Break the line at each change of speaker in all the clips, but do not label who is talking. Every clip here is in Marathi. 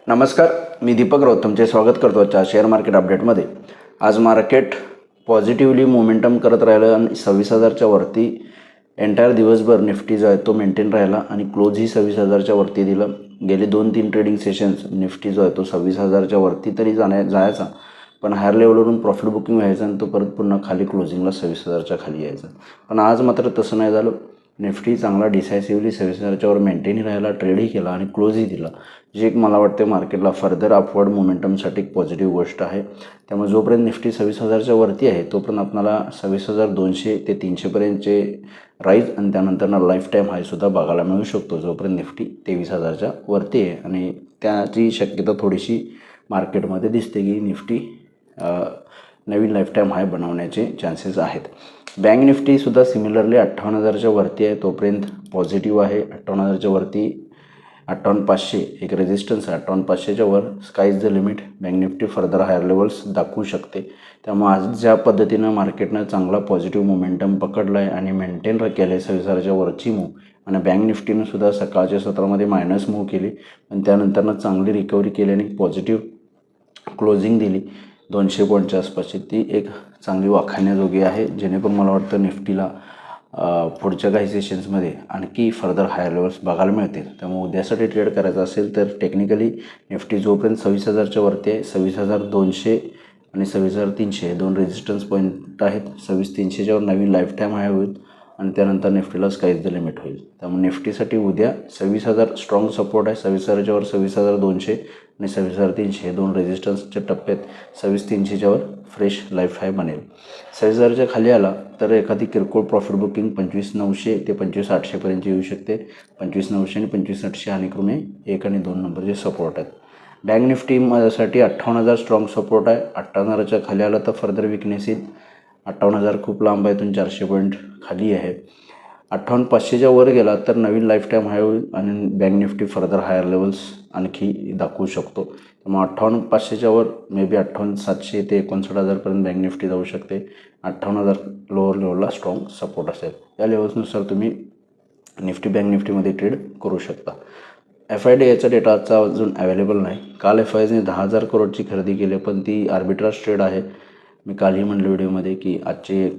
नमस्कार, मी दीपक राऊत तुमचे स्वागत करतो आजच्या शेअर मार्केट अपडेटमध्ये। आज मार्केट पॉझिटिव्हली मोमेंटम करत राहिलं आणि 26,000च्या वरती एंटायर दिवसभर निफ्टी जो आहे तो मेंटेन राहिला आणि क्लोजही 26,000च्या वरती दिलं। गेले 2-3 ट्रेडिंग सेशन्स निफ्टी जो आहे तो 26,000च्या वरती तरी जायचा, पण हायर लेवलवरून प्रॉफिट बुकिंग व्हायचं आणि तो परत पुन्हा खाली क्लोजिंगला 26,000च्या खाली यायचा। पण आज मात्र तसं नाही झालं। निफ्टी चांगला डिसायसिव्हली 26,000च्या वर मेंटेनही राहिला, ट्रेडही केला आणि क्लोजही दिला, जे एक मला वाटते मार्केटला फर्दर अपवर्ड मोमेंटमसाठी एक पॉझिटिव्ह गोष्ट आहे। त्यामुळे जोपर्यंत निफ्टी 26,000च्या वरती आहे तोपर्यंत आपल्याला 26,200 ते 300पर्यंतचे राईज आणि त्यानंतर लाईफ टाईम हायसुद्धा बघायला मिळू शकतो, जोपर्यंत निफ्टी 23,000च्या वरती आहे। आणि त्याची शक्यता थोडीशी मार्केटमध्ये दिसते की निफ्टी नवीन लाईफ टाईम हाय बनवण्याचे चान्सेस आहेत। बँक निफ्टीसुद्धा सिमिलरली 58,000च्या वरती आहे, तोपर्यंत पॉझिटिव्ह आहे। 58,000च्या वरती 58,500 एक रेजिस्टन्स आहे। 58,500च्या वर sky the limit. Bank Nifty further higher levels दाखवू शकते। त्यामुळे आज ज्या पद्धतीनं मार्केटनं चांगला पॉझिटिव्ह मोमेंटम पकडला आहे आणि मेंटेन केलं आहे 26,000च्या वरची मूव, आणि बँक निफ्टीनं सुद्धा सकाळच्या सत्रामध्ये मायनस मूव केली आणि त्यानंतरनं चांगली रिकव्हरी केली आणि पॉझिटिव्ह क्लोजिंग दिली 200 पॉईंटच्या आसपासची, ती एक चांगली वाखाणण्याजोगी आहे। जेणेकरून मला वाटतं निफ्टीला पुढच्या काही सेशन्समध्ये आणखी फर्दर हायर लेवल्स बघायला मिळतील। त्यामुळे उद्यासाठी ट्रेड करायचं असेल तर टेक्निकली निफ्टी जोपर्यंत 26,000च्या वरती आहे, 26,200 आणि 26,300 हे दोन रेजिस्टन्स पॉईंट आहेत। 26,300च्या वर नवीन लाईफ टाईम हाय होईल आणि त्यानंतर निफ्टीला स्कायज द लिमिट होईल। त्यामुळे निफ्टीसाठी उद्या 26,000 स्ट्रॉंग सपोर्ट आहे। 26,000च्या वर 26,200 आणि 26,300 हे दोन रेजिस्टन्सच्या टप्प्यात 26,300च्या वर फ्रेश लाईफ हाय बनेल। 26,000च्या खाली आला तर एखादी किरकोळ प्रॉफिट बुकिंग 25,900 ते 25,800पर्यंत येऊ शकते। 25,900 आणि 25,800 आणि क्रमे 1 आणि 2 नंबरचे सपोर्ट आहेत। बँक निफ्टीसाठी 58,000 स्ट्रॉंग सपोर्ट आहे। 58,000च्या खाली आला तर फर्दर विकनेस येईल। 58,000 खूप लांब आहे, इथून 400 पॉईंट खाली आहे। 58,500च्या वर गेला तर नवीन लाईफ टाईम हाय होईल आणि bank Nifty further higher levels आणखी दाखवू शकतो। त्यामुळे 58,500च्या वर मे बी 58,700 ते 59,000पर्यंत बँक निफ्टी जाऊ शकते। 58,000 लोअर लेवलला स्ट्रॉंग सपोर्ट असेल। या लेवल्सनुसार तुम्ही निफ्टी बँक निफ्टीमध्ये ट्रेड करू शकता। FIDIचा डेटा आजचा अजून अवेलेबल नाही। काल FIDIने 10,000 करोडची खरेदी केली, पण ती आर्बिट्राज ट्रेड आहे। मी कालही म्हणलं व्हिडिओमध्ये की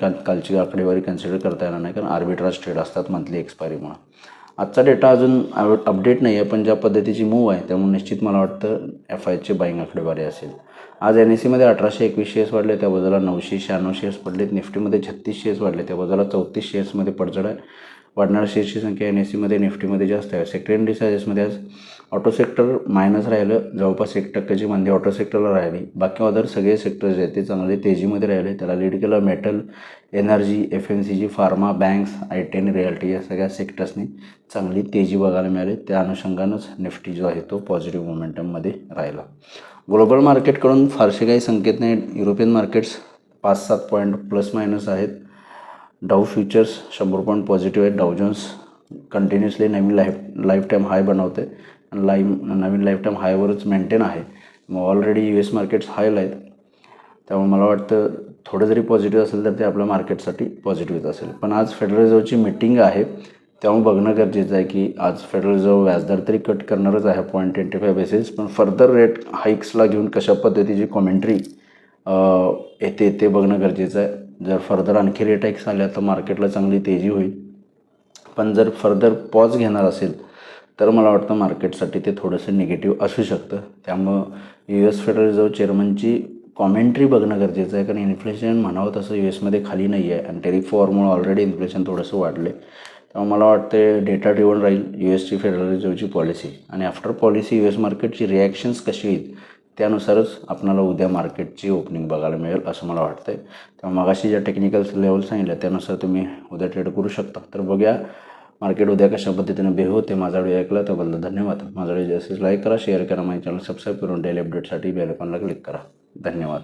कालची आकडेवारी कन्सिडर करता येणार नाही, कारण आर्बिट्राज ट्रेड असतात मंथली एक्सपायरीमुळे। आजचा डेटा अजून अपडेट नाही आहे, पण ज्या पद्धतीची मूव आहे त्यामुळे निश्चित मला वाटतं FIDIची बाईंग आकडेवारी असेल। आज NSEमध्ये 1,821 शेअर्स वाढले, त्या बाजूला 996 शेअर्स पडलेत। निफ्टीमध्ये 36 शेअर्स वाढले, त्या बाजूला 34 शेअर्समध्ये पडझड आहे। वाढणाऱ्या शेअर्सची संख्या NSEमध्ये निफ्टीमध्ये जास्त आहे। सेक्टरी सायजेसमध्ये आज ऑटो सेक्टर मायनस राहिलं, जवळपास 1% मंदी ऑटो सेक्टरला राहिली। बाकी अदर सगळे सेक्टर्स आहेत ते चांगले तेजीमध्ये राहिले। त्याला लीड केलं metal, energy, FMCG, pharma, banks, IT आणि रिअल्टी या सगळ्या सेक्टर्सनी चांगली तेजी बघायला मिळाली। त्या अनुषंगानंच निफ्टी जो आहे तो पॉझिटिव्ह मोमेंटममध्ये राहिला। ग्लोबल मार्केटकडून फारसे काही संकेत नाही। European markets 5-7 point plus minus आहेत। डाऊ फ्युचर्स 100 पॉईंट पॉझिटिव्ह आहेत। डाऊ जोन्स कंटिन्युअसली नवीन लाईफ टाईम हाय बनवते आणि नवीन लाईफ टाईम हायवरच मेंटेन आहे। मग ऑलरेडी US मार्केट्स हायला आहेत, त्यामुळे मला वाटतं थोडं जरी पॉझिटिव्ह असेल तर ते आपल्या मार्केटसाठी पॉझिटिव्हच असेल। पण आज फेडरल रिझर्वची मीटिंग आहे, त्यामुळे बघणं गरजेचं आहे की आज फेडरल रिझर्व व्याजदर तरी कट करणारच आहे 0.25 बेसिस, पण फर्दर रेट हाईक्सला घेऊन कशा पद्धतीची कॉमेंट्री येते ते बघणं गरजेचं आहे। जर फर्दर आणखी रेट हाईक्स आल्या तर मार्केटला चांगली तेजी होईल, पण जर फर्दर पॉज घेणार असेल तर मला वाटतं मार्केटसाठी ते थोडंसं निगेटिव्ह असू शकतं। त्यामुळं US फेडरल रिझर्व चेअरमनची कॉमेंट्री बघणं गरजेचं आहे, कारण इन्फ्लेशन म्हणावं तसं USमध्ये खाली नाही आहे आणि टेरिफ वॉरमुळे ऑलरेडी इन्फ्लेशन थोडंसं वाढले। त्यामुळे मला वाटते डेटा ड्रिव्हन राहील USची फेडरल रिझर्वची पॉलिसी, आणि आफ्टर पॉलिसी US मार्केटची रिॲक्शन्स कशी येईल त्यानुसारच आपल्याला उद्या मार्केटची ओपनिंग बघायला मिळेल असं मला वाटतं। त्यामुळे मगाशी ज्या टेक्निकल लेवल सांगितल्या त्यानुसार तुम्ही उद्या ट्रेड करू शकता। तर बघूया मार्केट उद्या कशा पद्धतीने बिहेव होते। माझा व्हिडिओ ऐकला त्याबद्दल धन्यवाद। माझा व्हिडिओ जास्तीत लाईक करा, शेअर करा, माझ्या चॅनल सबस्क्राईब करून डेली अपडेटसाठी बेल आयकॉनला क्लिक करा। धन्यवाद।